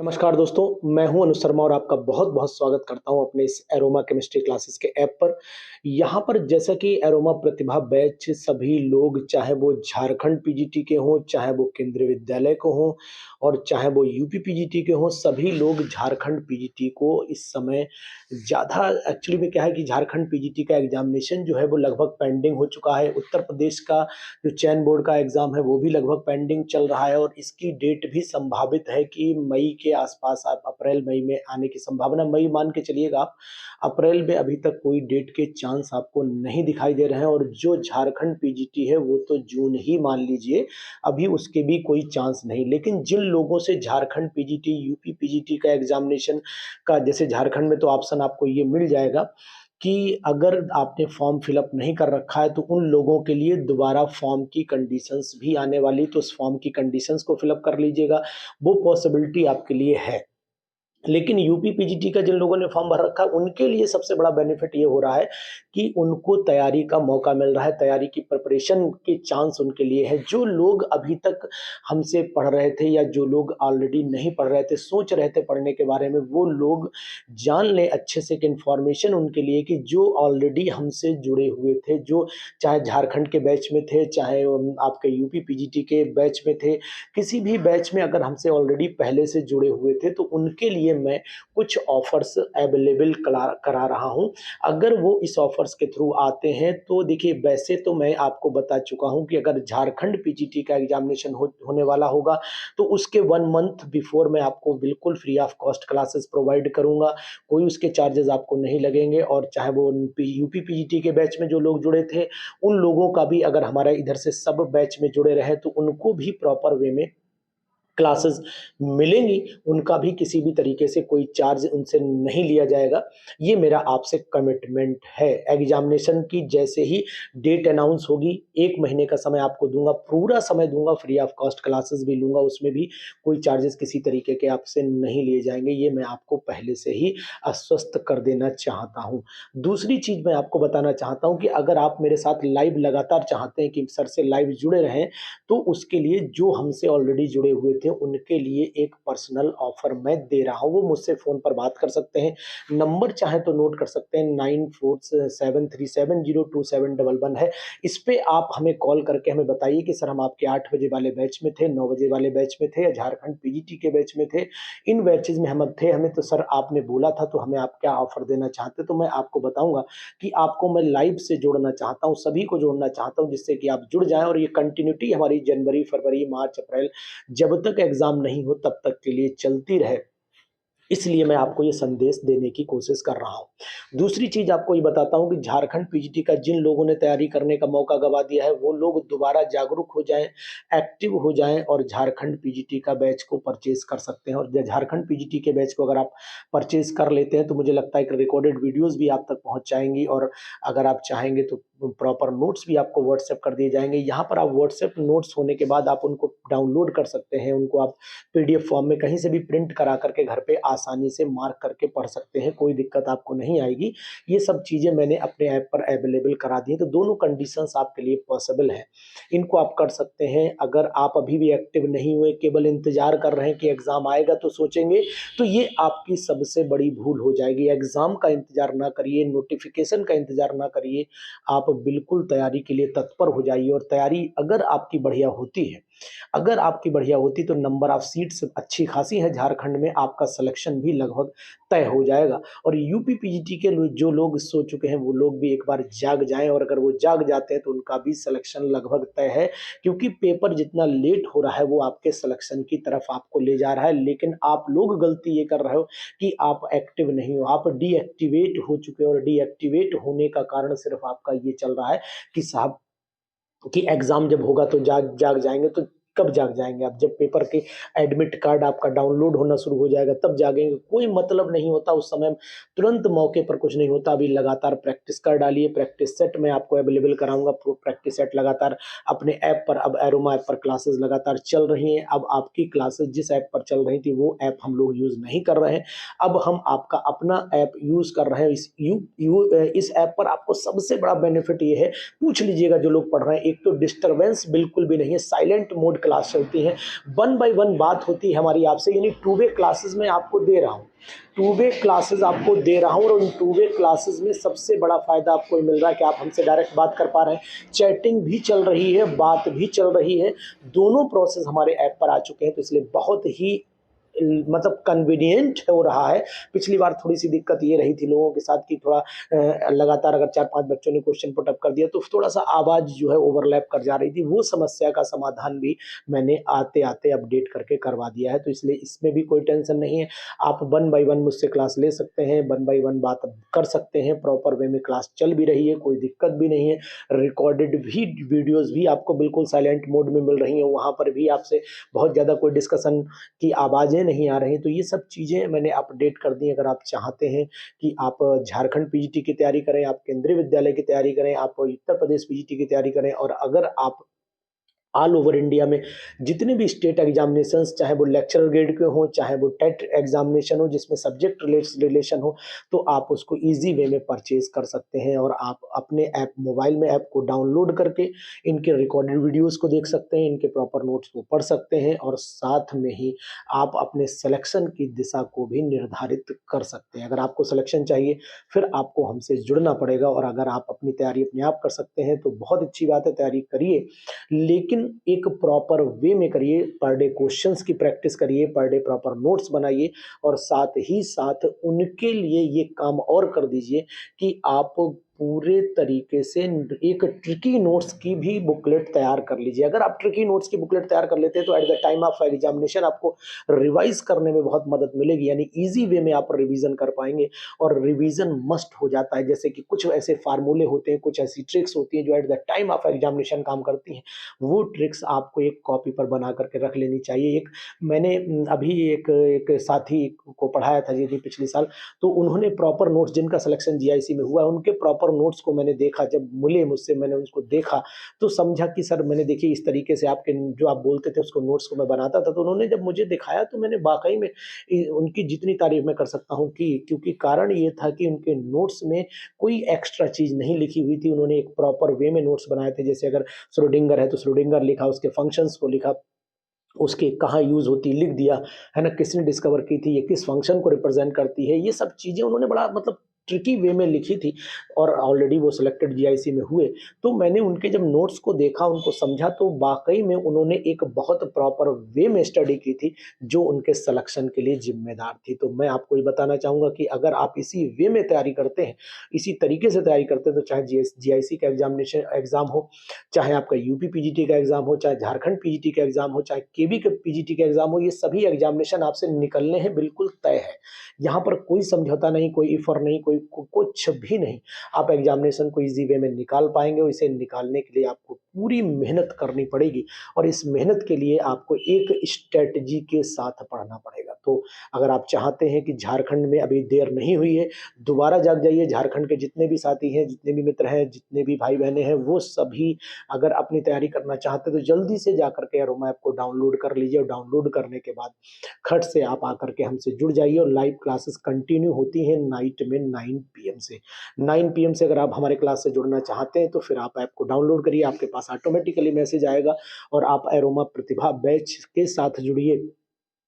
नमस्कार दोस्तों, मैं हूं अनु शर्मा और आपका बहुत-बहुत स्वागत करता हूं अपने इस एरोमा केमिस्ट्री क्लासेस के ऐप पर। यहाँ पर जैसा कि एरोमा प्रतिभा बैच सभी लोग चाहे वो झारखंड पीजीटी के हों, चाहे वो केंद्रीय विद्यालय के हों और चाहे वो यूपी पीजीटी के हों, सभी लोग झारखंड पीजीटी को इस समय ज़्यादा एक्चुअली में क्या है कि झारखंड पीजीटी का एग्ज़ामिनेशन जो है वो लगभग पेंडिंग हो चुका है। उत्तर प्रदेश का जो चयन बोर्ड का एग्ज़ाम है वो भी लगभग पेंडिंग चल रहा है और इसकी डेट भी संभावित है कि मई के आसपास आप अप्रैल-मई में आने की संभावना मई मान के चलिएगा आप। अप्रैल में अभी तक कोई डेट के चांस आपको नहीं दिखाई दे रहे हैं और जो झारखंड पीजीटी है वो तो जून ही मान लीजिए, अभी उसके भी कोई चांस नहीं। लेकिन जिन लोगों से झारखंड पीजीटी, यूपी पीजीटी का एग्ज़ामिनेशन का जैसे झारखंड में तो ऑप्शन आपको ये मिल जाएगा कि अगर आपने फॉर्म फिलअप नहीं कर रखा है तो उन लोगों के लिए दोबारा फॉर्म की कंडीशंस भी आने वाली, तो उस फॉर्म की कंडीशंस को फिलअप कर लीजिएगा, वो पॉसिबिलिटी आपके लिए है। लेकिन यूपी पीजीटी का जिन लोगों ने फॉर्म भर रखा है, उनके लिए सबसे बड़ा बेनिफिट ये हो रहा है कि उनको तैयारी का मौका मिल रहा है, तैयारी की प्रिपरेशन के चांस उनके लिए है। जो लोग अभी तक हमसे पढ़ रहे थे या जो लोग ऑलरेडी नहीं पढ़ रहे थे, सोच रहे थे पढ़ने के बारे में, वो लोग जान लें अच्छे से कि इन्फॉर्मेशन उनके लिए कि जो ऑलरेडी हमसे जुड़े हुए थे, जो चाहे झारखंड के बैच में थे, चाहे आपके यूपी पीजीटी के बैच में थे, किसी भी बैच में अगर हमसे ऑलरेडी पहले से जुड़े हुए थे, तो उनके लिए मैं कुछ ऑफर्स अवेलेबल करा रहा हूं। अगर वो इस ऑफर्स के थ्रू आते हैं तो देखिए, वैसे तो मैं आपको बता चुका हूं कि अगर झारखंड पीजीटी का एग्जामिनेशन होने वाला होगा तो उसके 1 मंथ बिफोर मैं आपको बिल्कुल free of cost classes provide करूंगा। कोई उसके चार्जेस आपको नहीं लगेंगे और चाहे वो यूपी पीजीटी के बैच में जो लोग जुड़े थे, उन लोगों का भी अगर हमारा इधर से सब बैच में जुड़े रहे तो उनको भी प्रॉपर वे में क्लासेस मिलेंगी, उनका भी किसी भी तरीके से कोई चार्ज उनसे नहीं लिया जाएगा। ये मेरा आपसे कमिटमेंट है। एग्ज़ामिनेशन की जैसे ही डेट अनाउंस होगी, 1 महीने का समय आपको दूँगा, पूरा समय दूँगा, फ्री ऑफ कॉस्ट क्लासेस भी लूँगा, उसमें भी कोई चार्जेस किसी तरीके के आपसे नहीं लिए जाएँगे। ये मैं आपको पहले से ही आश्वस्त कर देना चाहता हूँ। दूसरी चीज़ मैं आपको बताना चाहता हूँ कि अगर आप मेरे साथ लाइव लगातार चाहते हैं कि सर से लाइव जुड़े रहें, तो उसके लिए जो हमसे ऑलरेडी जुड़े हुए थे, उनके लिए एक पर्सनल ऑफ़र मैं दे रहा हूँ। वो मुझसे फ़ोन पर बात कर सकते हैं। नंबर चाहे तो नोट कर सकते हैं, 9473702711 है। इस पे आप हमें कॉल करके हमें बताइए कि सर हम आपके 8 बजे वाले बैच में थे, 9 बजे वाले बैच में थे या झारखंड पीजीटी के बैच में थे। इन बैचेज़ में हम अब थे, हमें तो सर आपने बोला था तो हमें आप क्या ऑफ़र देना चाहते? तो मैं आपको बताऊँगा कि आपको मैं लाइव से जोड़ना चाहता हूँ, सभी को जोड़ना चाहता हूँ जिससे कि आप जुड़ जाएँ और ये कंटिन्यूटी हमारी जनवरी, फरवरी, मार्च, अप्रैल जब तक एग्ज़ाम नहीं हो तब तक के लिए चलती रहे। इसलिए मैं आपको ये संदेश देने की कोशिश कर रहा हूँ। दूसरी चीज़ आपको ये बताता हूँ कि झारखंड पीजीटी का जिन लोगों ने तैयारी करने का मौका गँवा दिया है, वो लोग दोबारा जागरूक हो जाएँ, एक्टिव हो जाएँ और झारखंड पीजीटी का बैच को परचेज़ कर सकते हैं और झारखंड पीजीटी के बैच को अगर आप परचेज़ कर लेते हैं, तो मुझे लगता है कि रिकॉर्डेड वीडियोज़ भी आप तक पहुँच जाएँगी और अगर आप चाहेंगे तो प्रॉपर नोट्स भी आपको व्हाट्सएप कर दिए जाएँगे। यहाँ पर आप व्हाट्सएप नोट्स होने के बाद आप उनको डाउनलोड कर सकते हैं, उनको आप पीडीएफ फॉर्म में कहीं से भी प्रिंट करा करके घर पे आसानी से मार्क करके पढ़ सकते हैं, कोई दिक्कत आपको नहीं आएगी। ये सब चीज़ें मैंने अपने ऐप पर अवेलेबल करा दी हैं, तो दोनों कंडीशंस आपके लिए पॉसिबल हैं। इनको आप कर सकते हैं। अगर आप अभी भी एक्टिव नहीं हुए, केवल इंतज़ार कर रहे हैं कि एग्ज़ाम आएगा तो सोचेंगे, तो ये आपकी सबसे बड़ी भूल हो जाएगी। एग्ज़ाम का इंतज़ार ना करिए, नोटिफ़िकेशन का इंतज़ार ना करिए, आप बिल्कुल तैयारी के लिए तत्पर हो जाइए और तैयारी अगर आपकी बढ़िया होती है, अगर आपकी बढ़िया होती तो नंबर ऑफ सीट्स अच्छी खासी हैं झारखंड में, आपका सिलेक्शन भी लगभग तय हो जाएगा और यूपी पीजीटी के जो लोग सो चुके हैं वो लोग भी एक बार जाग जाएँ और अगर वो जाग जाते हैं तो उनका भी सिलेक्शन लगभग तय है, क्योंकि पेपर जितना लेट हो रहा है वो आपके सिलेक्शन की तरफ आपको ले जा रहा है। लेकिन आप लोग गलती ये कर रहे हो कि आप एक्टिव नहीं हो, आप डीएक्टिवेट हो चुके हो और डीएक्टिवेट होने का कारण सिर्फ आपका ये चल रहा है कि साहब कि एग्ज़ाम जब होगा तो जाग जाग जाएँगे, तो कब जाग जाएँगे आप? जब पेपर के एडमिट कार्ड आपका डाउनलोड होना शुरू हो जाएगा तब जागेंगे। कोई मतलब नहीं होता उस समय, तुरंत मौके पर कुछ नहीं होता। अभी लगातार प्रैक्टिस कर डालिए, प्रैक्टिस सेट मैं आपको अवेलेबल कराऊँगा। प्रो प्रैक्टिस सेट लगातार अपने ऐप पर, अब एरोमा ऐप पर क्लासेस लगातार चल रही हैं। अब आपकी क्लासेस जिस ऐप पर चल रही थी वो ऐप हम लोग यूज़ नहीं कर रहे हैं। अब हम आपका अपना ऐप यूज़ कर रहे हैं। इस ऐप पर आपको सबसे बड़ा बेनिफिट ये है, पूछ लीजिएगा जो लोग पढ़ रहे हैं, एक तो डिस्टर्बेंस बिल्कुल भी नहीं है, साइलेंट मोड क्लास चलती हैं, 1 बाय 1 बात होती है हमारी आपसे, यानी 2 वे क्लासेस मैं आपको दे रहा हूँ। 2 वे क्लासेस आपको दे रहा हूँ और उन 2 वे क्लासेस में सबसे बड़ा फ़ायदा आपको ये मिल रहा है कि आप हमसे डायरेक्ट बात कर पा रहे हैं, चैटिंग भी चल रही है, बात भी चल रही है, दोनों प्रोसेस हमारे ऐप पर आ चुके हैं, तो इसलिए बहुत ही मतलब कन्वीनिएंट हो रहा है। पिछली बार थोड़ी-सी दिक्कत ये रही थी लोगों के साथ कि थोड़ा लगातार अगर 4-5 बच्चों ने क्वेश्चन पुट अप कर दिया तो थोड़ा-सा आवाज़ जो है ओवरलैप कर जा रही थी। वो समस्या का समाधान भी मैंने आते-आते अपडेट करके करवा दिया है, तो इसलिए इसमें भी कोई टेंशन नहीं है। आप 1 बाय 1 मुझसे क्लास ले सकते हैं, 1 बाय 1 बात कर सकते हैं, प्रॉपर वे में क्लास चल भी रही है, कोई दिक्कत भी नहीं है। रिकॉर्डेड भी वीडियोज़ भी आपको बिल्कुल साइलेंट मोड में मिल रही हैं, वहाँ पर भी आपसे बहुत ज़्यादा कोई डिस्कशन की आवाज़ें नहीं आ रही, तो ये सब चीज़ें मैंने अपडेट कर दी। अगर आप चाहते हैं कि आप झारखंड पीजीटी की तैयारी करें, आप केंद्रीय विद्यालय की तैयारी करें, आप उत्तर प्रदेश पीजीटी की तैयारी करें और अगर आप ऑल ओवर इंडिया में जितने भी स्टेट एग्जामिनेशंस, चाहे वो लेक्चरर ग्रेड के हों, चाहे वो टेट एग्जामिनेशन हो जिसमें सब्जेक्ट रिलेशन हो, तो आप उसको ईज़ी वे में परचेज़ कर सकते हैं और आप अपने ऐप मोबाइल में ऐप को डाउनलोड करके इनके रिकॉर्डेड वीडियोज़ को देख सकते हैं, इनके प्रॉपर नोट्स को पढ़ सकते हैं और साथ में ही आप अपने सिलेक्शन की दिशा को भी निर्धारित कर सकते हैं। अगर आपको सिलेक्शन चाहिए, फिर आपको हमसे जुड़ना पड़ेगा और अगर आप अपनी तैयारी अपने आप कर सकते हैं, तो बहुत अच्छी बात है, तैयारी करिए। लेकिन एक प्रॉपर वे में करिए, पर डे क्वेश्चंस की प्रैक्टिस करिए, पर डे प्रॉपर नोट्स बनाइए और साथ ही साथ उनके लिए ये काम और कर दीजिए कि आप पूरे तरीके से एक ट्रिकी नोट्स की भी बुकलेट तैयार कर लीजिए। अगर आप ट्रिकी नोट्स की बुकलेट तैयार कर लेते हैं तो at the time of examination आपको रिवाइज करने में बहुत मदद मिलेगी, यानी ईजी वे में आप रिवीजन कर पाएंगे और रिवीजन मस्ट हो जाता है। जैसे कि कुछ ऐसे फार्मूले होते हैं, कुछ ऐसी ट्रिक्स होती हैं जो at the time of examination काम करती हैं, वो ट्रिक्स आपको एक कॉपी पर बना करके रख लेनी चाहिए। एक मैंने अभी एक साथी को पढ़ाया था जी पिछले साल, तो उन्होंने प्रॉपर नोट्स, जिनका सिलेक्शन जीआईसी में हुआ है, उनके प्रॉपर नोट्स को मैंने देखा, जब मिले मुझसे मैंने उसको देखा, तो समझा कि सर मैंने देखिए इस तरीके से आपके जो आप बोलते थे उसको नोट्स को मैं बनाता था, तो उन्होंने जब मुझे दिखाया तो मैंने वाक़ई में उनकी जितनी तारीफ़ मैं कर सकता हूँ की, क्योंकि कारण ये था कि उनके नोट्स में कोई एक्स्ट्रा चीज़ नहीं लिखी हुई थी। उन्होंने एक प्रॉपर वे में नोट्स बनाए थे, जैसे अगर श्रोडिंगर है तो श्रोडिंगर लिखा, उसके फंक्शंस को लिखा, उसके कहाँ यूज़ होती लिख दिया, है ना? किसने डिस्कवर की थी, ये किस फ़ंक्शन को रिप्रेज़ेंट करती है, ये सब चीज़ें उन्होंने बड़ा मतलब ट्रिकी वे में लिखी थी और ऑलरेडी वो सिलेक्टेड जीआईसी में हुए। तो मैंने उनके जब नोट्स को देखा, उनको समझा, तो वाक़ई में उन्होंने एक बहुत प्रॉपर वे में स्टडी की थी, जो उनके सिलेक्शन के लिए ज़िम्मेदार थी। तो मैं आपको ये बताना चाहूँगा कि अगर आप इसी वे में तैयारी करते हैं, इसी तरीके से तैयारी करते हैं, तो चाहे जीआईसी का एग्ज़ाम हो, चाहे आपका यूपी पीजीटी का एग्ज़ाम हो, चाहे झारखंड पीजीटी का एग्ज़ाम हो, चाहे केवी का पीजीटी का एग्ज़ाम हो, ये सभी एग्ज़ामिनेशन आपसे निकलने हैं, बिल्कुल तय है। यहाँ पर कोई समझौता नहीं, कोई इफ़ और नहीं, कोई कुछ भी नहीं। आप एग्ज़ामिनेशन को ईज़ी वे में निकाल पाएँगे और इसे निकालने के लिए आपको पूरी मेहनत करनी पड़ेगी और इस मेहनत के लिए आपको एक स्ट्रैटेजी के साथ पढ़ना पड़ेगा। तो अगर आप चाहते हैं कि झारखंड में अभी देर नहीं हुई है, दोबारा जाग जाइए। झारखंड के जितने भी साथी हैं, जितने भी मित्र हैं, जितने भी भाई-बहनें हैं, वो सभी अगर अपनी तैयारी करना चाहते हैं तो जल्दी से जाकर के अरोमा ऐप को डाउनलोड कर लीजिए और डाउनलोड करने के बाद खट से आप आकर के हमसे जुड़ जाइए और लाइव क्लासेस कंटिन्यू होती हैं नाइट में 9 पीएम से। 9 पीएम से अगर आप हमारे क्लास से जुड़ना चाहते हैं तो फिर आप ऐप को डाउनलोड करिए, आपके पास ऑटोमेटिकली मैसेज आएगा और आप अरोमा प्रतिभा बैच के साथ जुड़िए,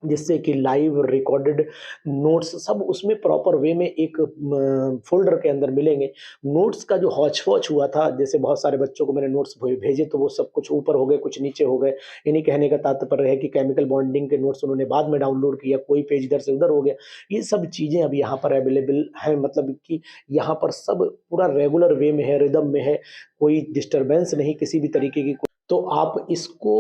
जिससे कि लाइव रिकॉर्डेड नोट्स सब उसमें प्रॉपर वे में एक फ़ोल्डर के अंदर मिलेंगे। नोट्स का जो हौच-पौच हुआ था, जैसे बहुत सारे बच्चों को मैंने नोट्स भेजे तो वो सब कुछ ऊपर हो गए, कुछ नीचे हो गए। यानी कहने का तात्पर्य है कि केमिकल बॉन्डिंग के नोट्स उन्होंने बाद में डाउनलोड किया, कोई पेज इधर से उधर हो गया। ये सब चीज़ें अब यहाँ पर अवेलेबल हैं, मतलब कि यहाँ पर सब पूरा रेगुलर वे में है, रिदम में है, कोई डिस्टर्बेंस नहीं किसी भी तरीके की। तो आप इसको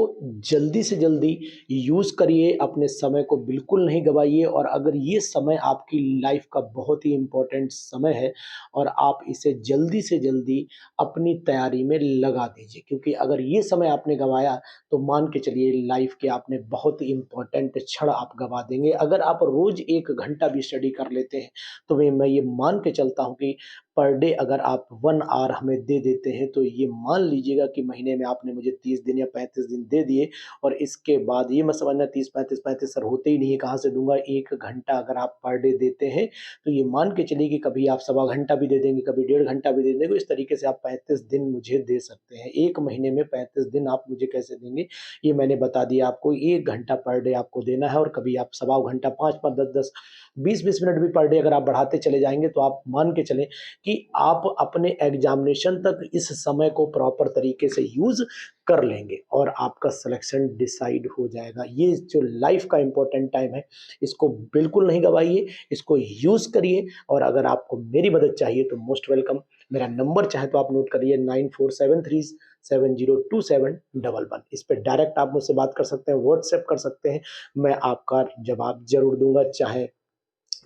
जल्दी से जल्दी यूज़ करिए, अपने समय को बिल्कुल नहीं गँवाइए और अगर ये समय आपकी लाइफ़ का बहुत ही इम्पोर्टेंट समय है और आप इसे जल्दी से जल्दी अपनी तैयारी में लगा दीजिए, क्योंकि अगर ये समय आपने गँवाया तो मान के चलिए लाइफ़ के आपने बहुत ही इम्पोर्टेंट क्षण आप गँवा देंगे। अगर आप रोज़ 1 घंटा भी स्टडी कर लेते हैं, तो मैं ये मान के चलता हूँ कि पर डे अगर आप 1 आवर हमें दे देते हैं, तो ये मान लीजिएगा कि महीने में आपने मुझे 30 दिन या 35 दिन दे दिए और इसके बाद ये मत समझना 30-35 सर होते ही नहीं है, कहाँ से दूँगा? 1 घंटा अगर आप पर डे देते हैं, तो ये मान के चलिए कि कभी आप सवा घंटा भी दे देंगे, कभी डेढ़ घंटा भी दे देंगे, इस तरीके से आप 35 दिन मुझे दे सकते हैं। 1 महीने में 35 दिन आप मुझे कैसे देंगे, ये मैंने बता दिया आपको। 1 घंटा पर डे आपको देना है और कभी आप सवा घंटा, 5-5, 10-10, 20-20 मिनट भी पर डे अगर आप बढ़ाते चले जाएँगे, तो आप मान के चलें कि आप अपने एग्ज़ामिनेशन तक इस समय को प्रॉपर तरीके से यूज़ कर लेंगे और आपका सिलेक्शन डिसाइड हो जाएगा। ये जो लाइफ़ का इम्पोर्टेंट टाइम है, इसको बिल्कुल नहीं गँवाइए, इसको यूज़ करिए और अगर आपको मेरी मदद चाहिए तो मोस्ट वेलकम। मेरा नंबर चाहे तो आप नोट करिए 9473702711। इस पे डायरेक्ट आप मुझसे बात कर सकते हैं, व्हाट्सएप कर सकते हैं, मैं आपका जवाब ज़रूर दूँगा। चाहे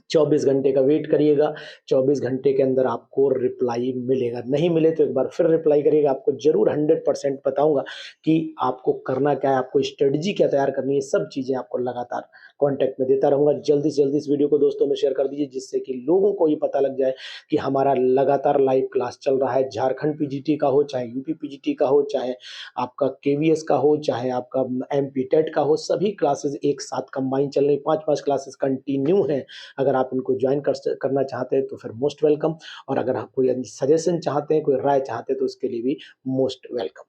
24 घंटे का वेट करिएगा, 24 घंटे के अंदर आपको रिप्लाई मिलेगा। नहीं मिले तो एक बार फिर रिप्लाई करिएगा, आपको ज़रूर 100% बताऊँगा कि आपको करना क्या है, आपको स्ट्रेटजी क्या तैयार करनी है, सब चीज़ें आपको लगातार कॉन्टैक्ट में देता रहूँगा। जल्दी से जल्दी इस वीडियो को दोस्तों में शेयर कर दीजिए, जिससे कि लोगों को ये पता लग जाए कि हमारा लगातार लाइव क्लास चल रहा है। झारखंड पीजीटी का हो, चाहे यूपी पीजीटी का हो, चाहे आपका केवीएस का हो, चाहे आपका एमपी टेट का हो, सभी क्लासेस एक साथ कंबाइन चल रही, 5-5 क्लासेस कंटिन्यू हैं। अगर आप इनको जॉइन करना चाहते हैं तो फिर मोस्ट वेलकम और अगर आप कोई सजेशन चाहते हैं, कोई राय चाहते हैं तो उसके लिए भी मोस्ट वेलकम।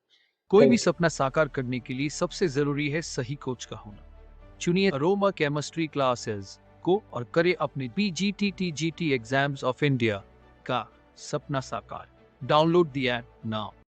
कोई भी थैंक यू। सपना साकार करने के लिए सबसे जरूरी है सही कोच का होना। चुनिए अरोमा केमिस्ट्री क्लासेस को और करें अपने PGT TGT exams of India का सपना साकार। Download the app now.